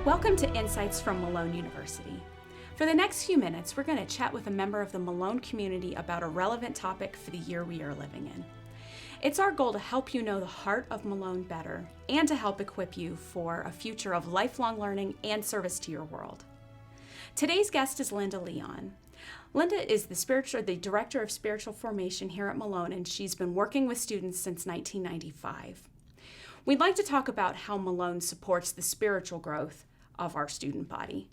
Welcome to Insights from Malone University. For the next few minutes, we're going to chat with a member of the Malone community about a relevant topic for the year we are living in. It's our goal to help you know the heart of Malone better and to help equip you for a future of lifelong learning and service to your world. Today's guest is Linda Leon. Linda is the Director of Spiritual Formation here at Malone, and she's been working with students since 1995. We'd like to talk about how Malone supports the spiritual growth of our student body.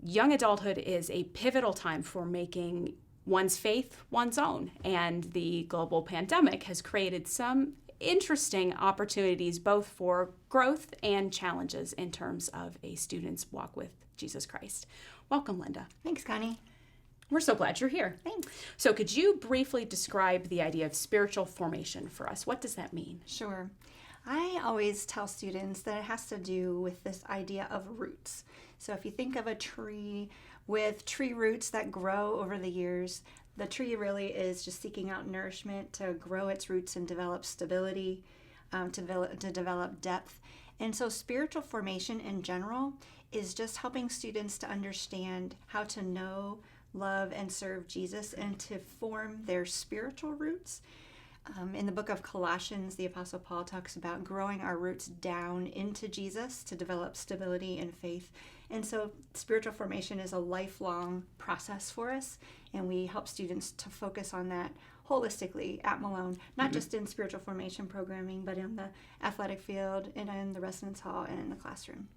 Young adulthood is a pivotal time for making one's faith one's own, and the global pandemic has created some interesting opportunities both for growth and challenges in terms of a student's walk with Jesus Christ. Welcome, Linda. Thanks, Connie. We're so glad you're here. Thanks. So could you briefly describe the idea of spiritual formation for us? What does that mean? Sure. I always tell students that it has to do with this idea of roots. So if you think of a tree with tree roots that grow over the years, the tree really is just seeking out nourishment to grow its roots and develop stability, to develop depth. And so spiritual formation in general is just helping students to understand how to know, love, and serve Jesus and to form their spiritual roots. In the book of Colossians, the Apostle Paul talks about growing our roots down into Jesus to develop stability and faith. And so spiritual formation is a lifelong process for us, and we help students to focus on that holistically at Malone, not just in spiritual formation programming, but in the athletic field and in the residence hall and in the classroom.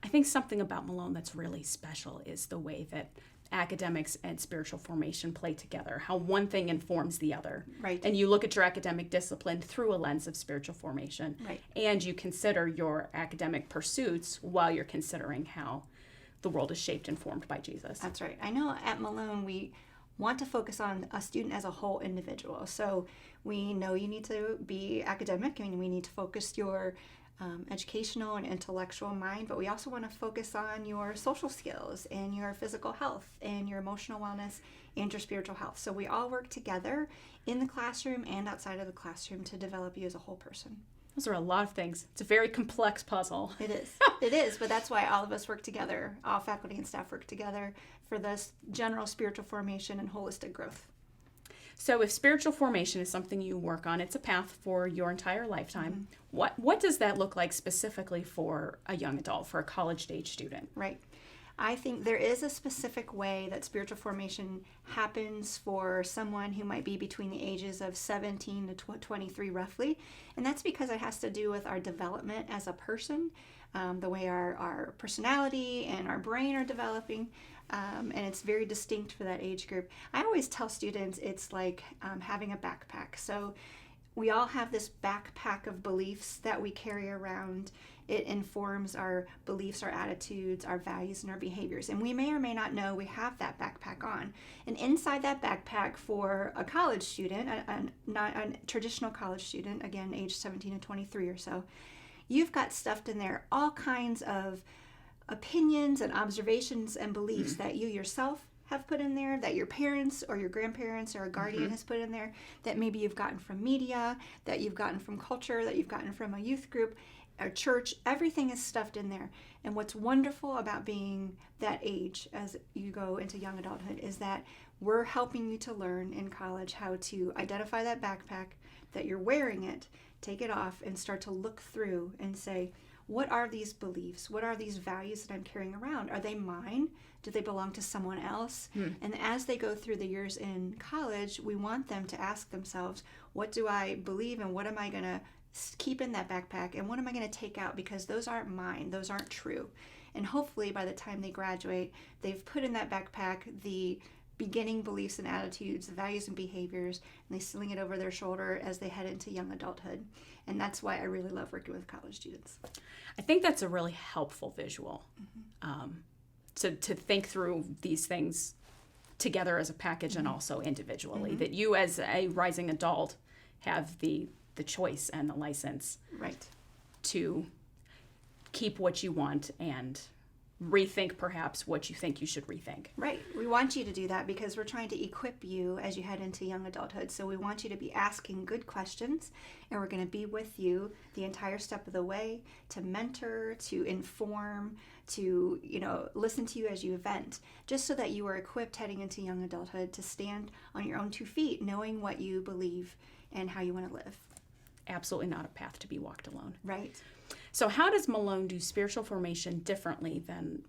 I think something about Malone that's really special is the way that academics and spiritual formation play together, how one thing informs the other. Right. And you look at your academic discipline through a lens of spiritual formation. Right. And you consider your academic pursuits while you're considering how the world is shaped and formed by Jesus. That's right. I know at Malone we want to focus on a student as a whole individual. So we know you need to be academic and we need to focus your educational and intellectual mind, but we also want to focus on your social skills and your physical health and your emotional wellness and your spiritual health. So we all work together in the classroom and outside of the classroom to develop you as a whole person. Those are a lot of things. It's a very complex puzzle. It is. It is, but that's why all of us work together. All faculty and staff work together for this general spiritual formation and holistic growth. So if spiritual formation is something you work on, it's a path for your entire lifetime. Mm-hmm. What does that look like specifically for a young adult, for a college-age student? Right. I think there is a specific way that spiritual formation happens for someone who might be between the ages of 17 to 23 roughly, and that's because it has to do with our development as a person, the way our personality and our brain are developing. And it's very distinct for that age group. I always tell students it's like having a backpack. So we all have this backpack of beliefs that we carry around. It informs our beliefs, our attitudes, our values, and our behaviors. And we may or may not know we have that backpack on. And inside that backpack for a college student, not a traditional college student, again, age 17 to 23 or so, you've got stuffed in there all kinds of opinions and observations and beliefs that you yourself have put in there, that your parents or your grandparents or a guardian has put in there, that maybe you've gotten from media, that you've gotten from culture, that you've gotten from a youth group, or church. Everything is stuffed in there. And what's wonderful about being that age as you go into young adulthood is that we're helping you to learn in college how to identify that backpack, that you're wearing it, take it off, and start to look through and say, what are these beliefs? What are these values that I'm carrying around? Are they mine? Do they belong to someone else? And as they go through the years in college, we want them to ask themselves, what do I believe and what am I going to keep in that backpack and what am I going to take out? Because those aren't mine. Those aren't true. And hopefully by the time they graduate, they've put in that backpack the beginning beliefs and attitudes, the values and behaviors, and they sling it over their shoulder as they head into young adulthood. And that's why I really love working with college students. I think that's a really helpful visual. To think through these things together as a package and also individually, that you as a rising adult have the choice and the license right to keep what you want and rethink perhaps what you think you should rethink. Right. We want you to do that because we're trying to equip you as you head into young adulthood. So we want you to be asking good questions, and we're going to be with you the entire step of the way to mentor, to inform, to, listen to you as you vent, just so that you are equipped heading into young adulthood to stand on your own 2 feet, knowing what you believe and how you want to live. Absolutely not a path to be walked alone. Right. So how does Malone do spiritual formation differently than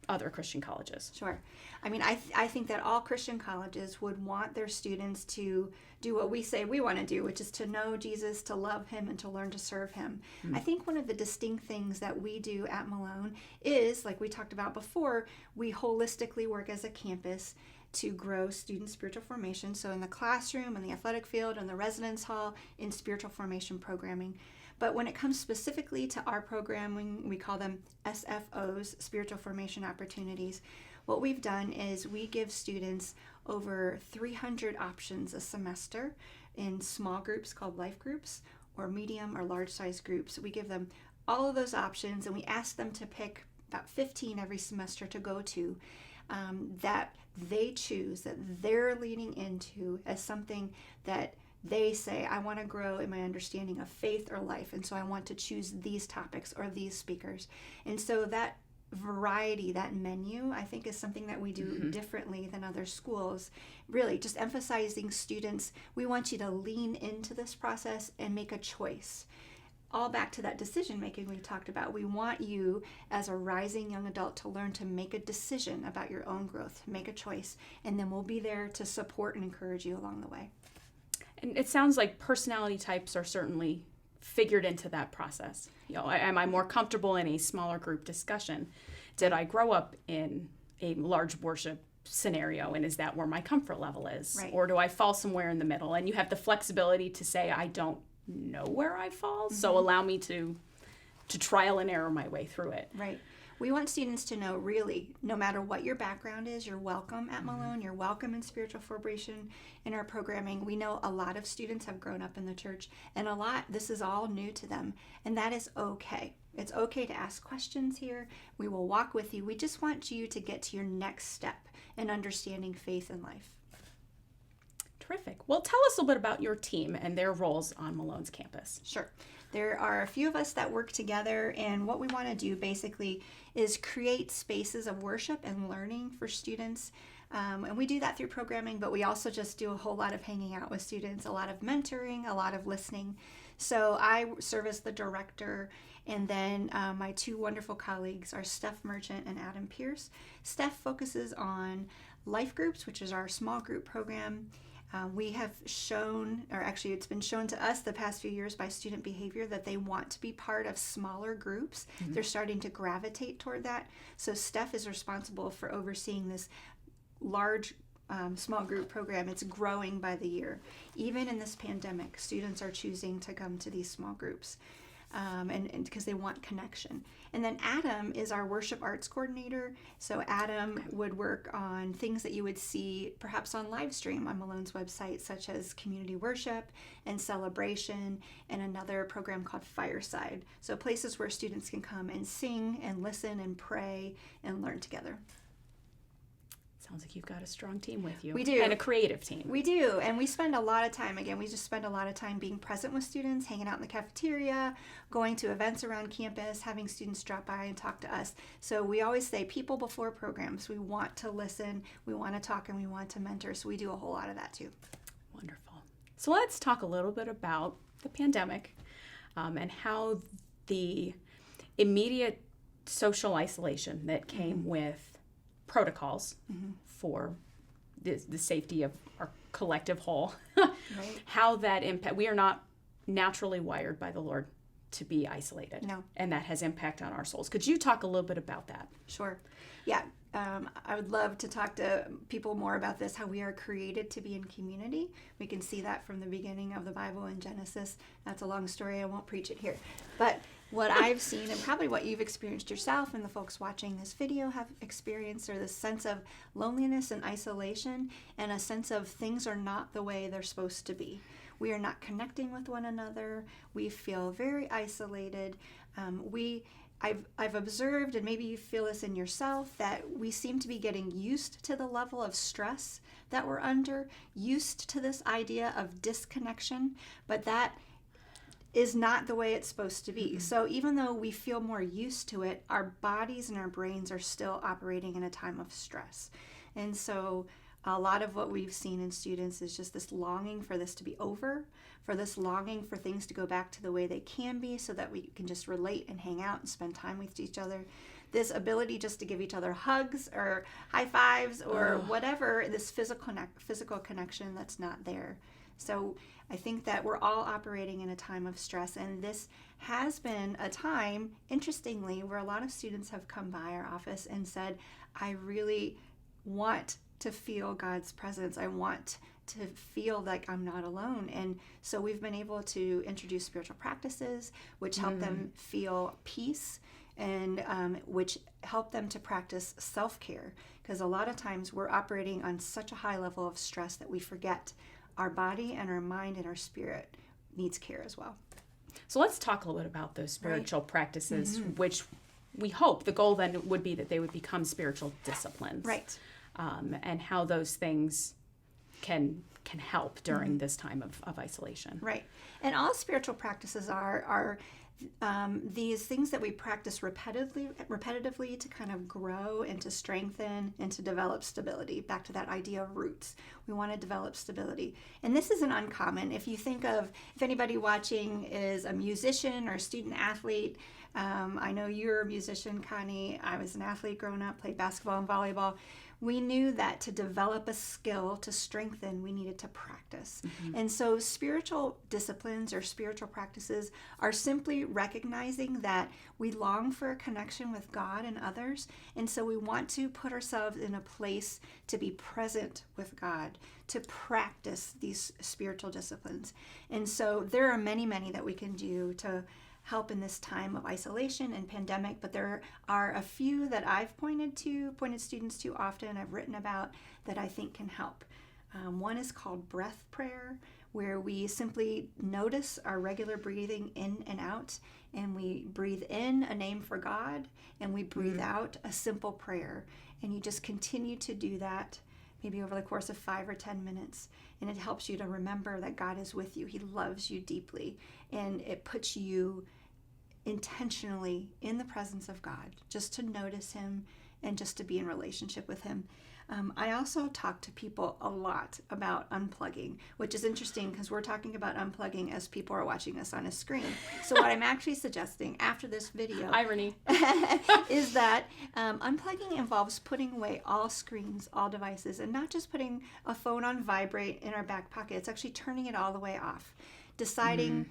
other Christian colleges? Sure. I mean, I think that all Christian colleges would want their students to do what we say we want to do, which is to know Jesus, to love him, and to learn to serve him. I think one of the distinct things that we do at Malone is, like we talked about before, we holistically work as a campus to grow student spiritual formation. So in the classroom, in the athletic field, in the residence hall, in spiritual formation programming. But when it comes specifically to our programming, we call them SFOs, Spiritual Formation Opportunities. What we've done is we give students over 300 options a semester in small groups called life groups, or medium or large size groups. We give them all of those options, and we ask them to pick about 15 every semester to go to that they choose, that they're leaning into as something that they say, I want to grow in my understanding of faith or life, and so I want to choose these topics or these speakers. And so that variety, that menu, I think is something that we do differently than other schools. Really, just emphasizing students, we want you to lean into this process and make a choice. All back to that decision making we talked about. We want you as a rising young adult to learn to make a decision about your own growth, make a choice, and then we'll be there to support and encourage you along the way. And it sounds like personality types are certainly figured into that process. Am I more comfortable in a smaller group discussion? Did I grow up in a large worship scenario, and is that where my comfort level is? Right. Or do I fall somewhere in the middle? And you have the flexibility to say, I don't know where I fall, so allow me to trial and error my way through it. Right. We want students to know, really, no matter what your background is, you're welcome at Malone. You're welcome in spiritual formation in our programming. We know a lot of students have grown up in the church, and this is all new to them, and that is okay. It's okay to ask questions here. We will walk with you. We just want you to get to your next step in understanding faith and life. Terrific. Well, tell us a little bit about your team and their roles on Malone's campus. Sure. There are a few of us that work together, and what we want to do basically is create spaces of worship and learning for students. And we do that through programming, but we also just do a whole lot of hanging out with students, a lot of mentoring, a lot of listening. So I serve as the director, and then my 2 wonderful colleagues are Steph Merchant and Adam Pierce. Steph focuses on life groups, which is our small group program. We have shown, or actually it's been shown to us the past few years by student behavior, that they want to be part of smaller groups. They're starting to gravitate toward that. So Steph is responsible for overseeing this large small group program. It's growing by the year. Even in this pandemic, students are choosing to come to these small groups. And because they want connection. And then Adam is our worship arts coordinator. So Adam would work on things that you would see perhaps on live stream on Malone's website, such as community worship and celebration, and another program called Fireside. So places where students can come and sing and listen and pray and learn together. Sounds like you've got a strong team with you. We do. And a creative team. We do. And we spend a lot of time, we just spend a lot of time being present with students, hanging out in the cafeteria, going to events around campus, having students drop by and talk to us. So we always say people before programs. We want to listen, we want to talk, and we want to mentor. So we do a whole lot of that too. Wonderful. So let's talk a little bit about the pandemic and how the immediate social isolation that came with protocols for the safety of our collective whole, Right. how that impact. We are not naturally wired by the Lord to be isolated. No. And that has impact on our souls. Could you talk a little bit about that? Sure. Yeah. I would love to talk to people more about this, how we are created to be in community. We can see that from the beginning of the Bible in Genesis. That's a long story. I won't preach it here. But what I've seen, and probably what you've experienced yourself and the folks watching this video have experienced, are this sense of loneliness and isolation, and a sense of things are not the way they're supposed to be. We are not connecting with one another. We feel very isolated. We I've observed, and maybe you feel this in yourself, that we seem to be getting used to the level of stress that we're under, used to this idea of disconnection, but that is not the way it's supposed to be. Mm-hmm. So even though we feel more used to it, our bodies and our brains are still operating in a time of stress. And so a lot of what we've seen in students is just this longing for this to be over, for this longing for things to go back to the way they can be so that we can just relate and hang out and spend time with each other. This ability just to give each other hugs or high fives or whatever, this physical connection that's not there. So I think that we're all operating in a time of stress, and this has been a time, interestingly, where a lot of students have come by our office and said, I really want to feel God's presence. I want to feel like I'm not alone. And so we've been able to introduce spiritual practices which help them feel peace and which help them to practice self-care, because a lot of times we're operating on such a high level of stress that we forget our body and our mind and our spirit needs care as well. So let's talk a little bit about those spiritual practices, which we hope the goal then would be that they would become spiritual disciplines. Right. And how those things can help during this time of isolation. Right. And all spiritual practices are these things that we practice repetitively to kind of grow and to strengthen and to develop stability. Back to that idea of roots. We want to develop stability. And this isn't uncommon. If you think of, if anybody watching is a musician or a student athlete, I know you're a musician, Connie. I was an athlete growing up, played basketball and volleyball. We knew that to develop a skill, to strengthen, we needed to practice. And so spiritual disciplines or spiritual practices are simply recognizing that we long for a connection with God and others. And so we want to put ourselves in a place to be present with God, to practice these spiritual disciplines. And so there are many, many that we can do to help in this time of isolation and pandemic, but there are a few that I've pointed students to often, I've written about, that I think can help. One is called breath prayer, where we simply notice our regular breathing in and out, and we breathe in a name for God, and we breathe out a simple prayer. And you just continue to do that, maybe over the course of 5 or 10 minutes. And it helps you to remember that God is with you. He loves you deeply. And it puts you intentionally in the presence of God, just to notice him and just to be in relationship with him. I also talk to people a lot about unplugging, which is interesting because we're talking about unplugging as people are watching us on a screen. So what I'm actually suggesting after this video irony is that unplugging involves putting away all screens, all devices, and not just putting a phone on vibrate in our back pocket. It's actually turning it all the way off. Deciding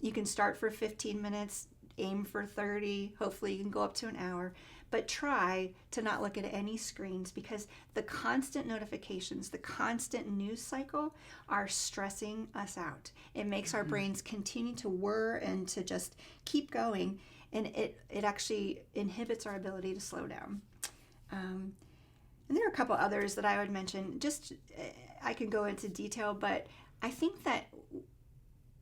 you can start for 15 minutes, aim for 30, hopefully you can go up to an hour, but try to not look at any screens, because the constant notifications, the constant news cycle are stressing us out. It makes our brains continue to whir and to just keep going, and it actually inhibits our ability to slow down. And there are a couple others that I would mention. Just I can go into detail, but I think that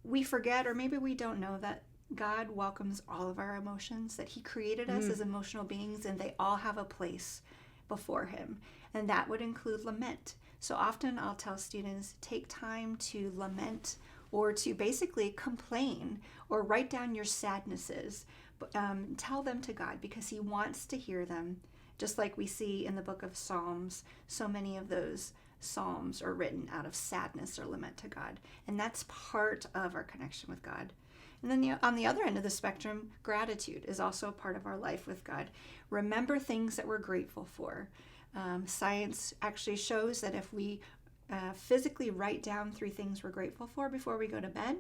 we forget, or maybe we don't know, that God welcomes all of our emotions, that he created us as emotional beings, and they all have a place before him. And that would include lament. So often I'll tell students, take time to lament or to basically complain or write down your sadnesses. Tell them to God, because he wants to hear them. Just like we see in the book of Psalms, so many of those Psalms are written out of sadness or lament to God. And that's part of our connection with God. And then on the other end of the spectrum, gratitude is also a part of our life with God. Remember things that we're grateful for. Science actually shows that if we physically write down 3 things we're grateful for before we go to bed,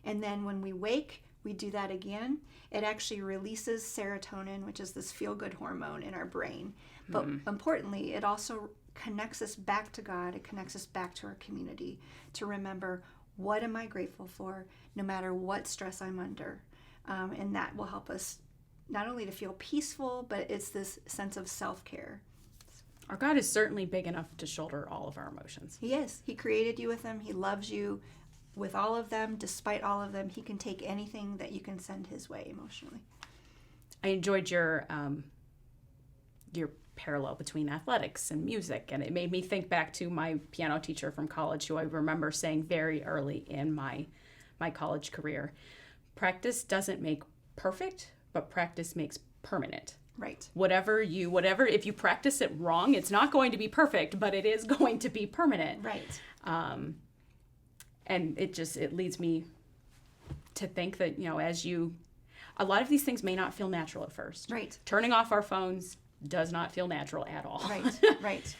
and then when we wake, we do that again, it actually releases serotonin, which is this feel-good hormone in our brain. But importantly, it also connects us back to God. It connects us back to our community to remember, what am I grateful for, no matter what stress I'm under? And that will help us not only to feel peaceful, but it's this sense of self-care. Our God is certainly big enough to shoulder all of our emotions. He is. He created you with them. He loves you with all of them. Despite all of them, he can take anything that you can send his way emotionally. enjoyed your parallel between athletics and music, and it made me think back to my piano teacher from college, who I remember saying very early in my college career, practice doesn't make perfect, but practice makes permanent. Right. Whatever, if you practice it wrong, it's not going to be perfect, but it is going to be permanent. Right. And it leads me to think that, a lot of these things may not feel natural at first. Right. Turning off our phones does not feel natural at all. Right. Right.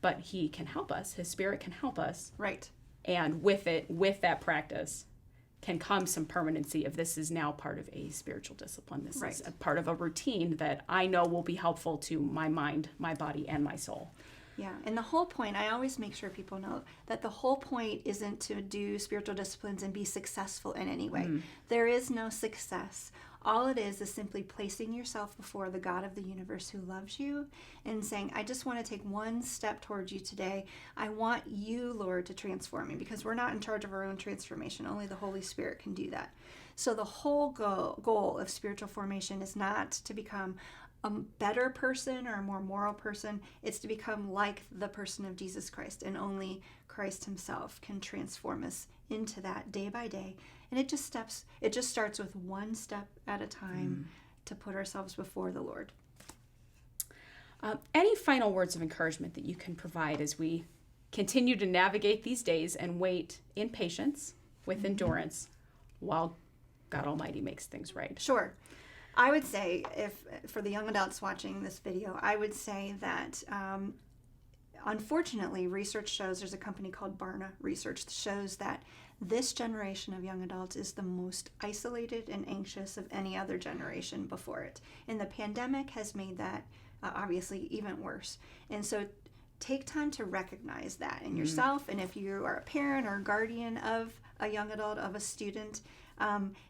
But he can help us. His Spirit can help us. Right. And with that practice can come some permanency of this is now part of a spiritual discipline. This is a part of a routine that I know will be helpful to my mind, my body, and my soul. Yeah, and the whole point, I always make sure people know that the whole point isn't to do spiritual disciplines and be successful in any way. There is no success. All it is simply placing yourself before the God of the universe who loves you and saying, I just want to take one step towards you today. I want you, Lord, to transform me, because we're not in charge of our own transformation. Only the Holy Spirit can do that. So the whole goal of spiritual formation is not to become a better person or a more moral person. It's to become like the person of Jesus Christ, and only Christ himself can transform us into that day by day. And it just starts with one step at a time to put ourselves before the Lord. Any final words of encouragement that you can provide as we continue to navigate these days and wait in patience with endurance while God Almighty makes things right? Sure. I would say, if for the young adults watching this video, I would say that unfortunately, research shows, there's a company called Barna Research that shows that this generation of young adults is the most isolated and anxious of any other generation before it. And the pandemic has made that obviously even worse. And so take time to recognize that in yourself. And if you are a parent or guardian of a young adult, of a student,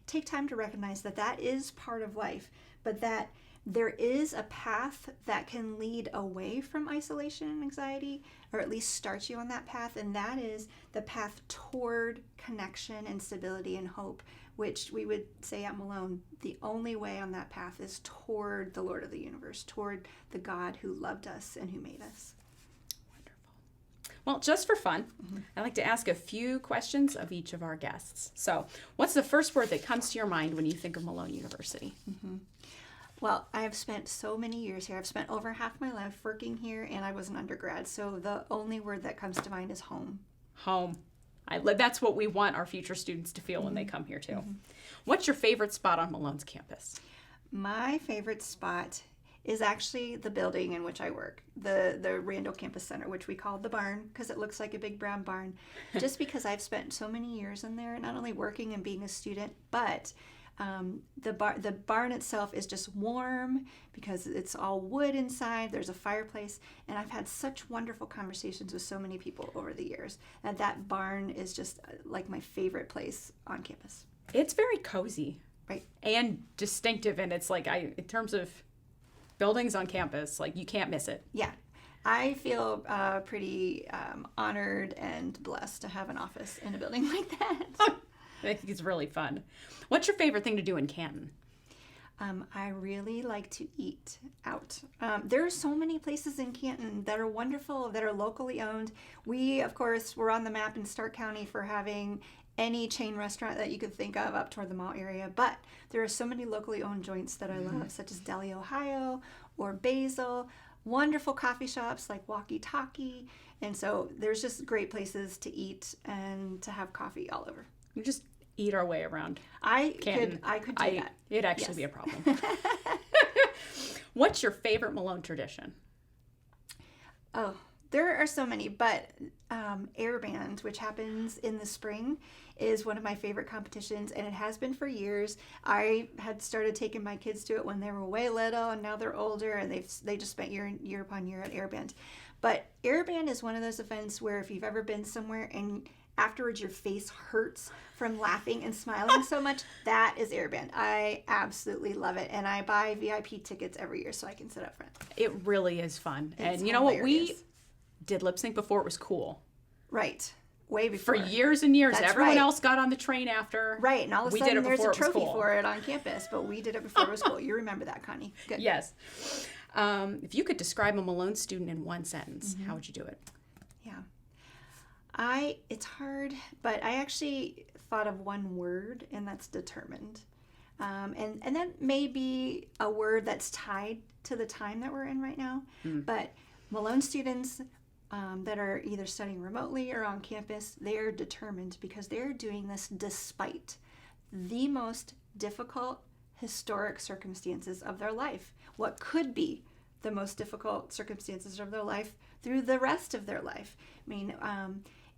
take time to recognize that that is part of life, but that there is a path that can lead away from isolation and anxiety, or at least start you on that path, and that is the path toward connection and stability and hope, which we would say at Malone, the only way on that path is toward the Lord of the universe, toward the God who loved us and who made us. Well, just for fun, I like to ask a few questions of each of our guests. So, what's the first word that comes to your mind when you think of Malone University? Well, I have spent so many years here. I've spent over half my life working here, and I was an undergrad. So the only word that comes to mind is home. Home. That's what we want our future students to feel when they come here, too. What's your favorite spot on Malone's campus? My favorite spot is actually the building in which I work, the Randall Campus Center, which we call the barn because it looks like a big brown barn. Just because I've spent so many years in there, not only working and being a student, but the barn itself is just warm because it's all wood inside. There's a fireplace, and I've had such wonderful conversations with so many people over the years that barn is just like my favorite place on campus. It's very cozy, right, and distinctive, and it's like in terms of buildings on campus, like you can't miss it. Yeah. I feel pretty honored and blessed to have an office in a building like that. I think it's really fun. What's your favorite thing to do in Canton? I really like to eat out. There are so many places in Canton that are wonderful, that are locally owned. We, of course, we're on the map in Stark County for having any chain restaurant that you could think of up toward the mall area. But there are so many locally owned joints that I love, such as Deli Ohio or Basil. Wonderful coffee shops like Walkie Talkie. And so there's just great places to eat and to have coffee all over. We just eat our way around. I could do that. It'd actually be a problem. What's your favorite Malone tradition? Oh, there are so many, but Air Band, which happens in the spring, is one of my favorite competitions, and it has been for years. I had started taking my kids to it when they were way little, and now they're older, and they just spent year upon year at Air Band. But Air Band is one of those events where if you've ever been somewhere and afterwards your face hurts from laughing and smiling so much, that is Air Band. I absolutely love it, and I buy VIP tickets every year so I can sit up front. It really is fun. And you know what? We did lip sync before it was cool. Right. way before. For years and years. That's Everyone right. else got on the train after. Right, and all of a We did sudden it there's a before it was trophy cool. for it on campus, but we did it before it was cool. You remember that, Connie. Good. Yes. If you could describe a Malone student in one sentence, how would you do it? Yeah. It's hard, but I actually thought of one word, and that's determined. And that may be a word that's tied to the time that we're in right now, but Malone students that are either studying remotely or on campus, they are determined because they're doing this despite the most difficult historic circumstances of their life. What could be the most difficult circumstances of their life through the rest of their life. I mean,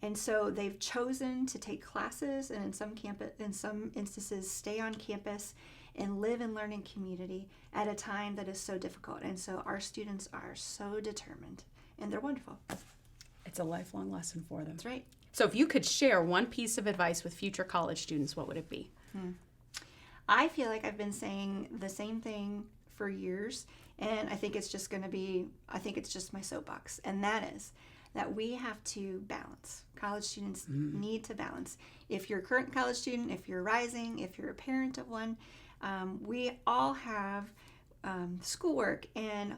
and so they've chosen to take classes and in some instances stay on campus and live and learn in community at a time that is so difficult. And so our students are so determined, and they're wonderful. It's a lifelong lesson for them. That's right. So if you could share one piece of advice with future college students, what would it be? I feel like I've been saying the same thing for years, and I think it's just my soapbox, and that is that we have to balance. College students need to balance. If you're a current college student, if you're rising, if you're a parent of one, we all have schoolwork and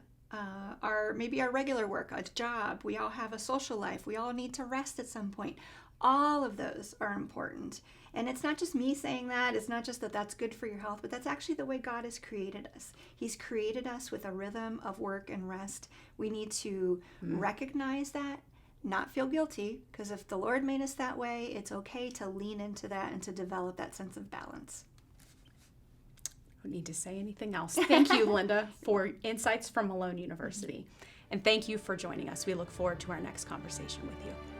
our regular work, a job. We all have a social life. We all need to rest at some point. All of those are important. And it's not just me saying that. It's not just that that's good for your health, but that's actually the way God has created us. He's created us with a rhythm of work and rest. We need to recognize that, not feel guilty, because if the Lord made us that way, it's okay to lean into that and to develop that sense of balance. I don't need to say anything else. Thank you, Linda, for insights from Malone University. And thank you for joining us. We look forward to our next conversation with you.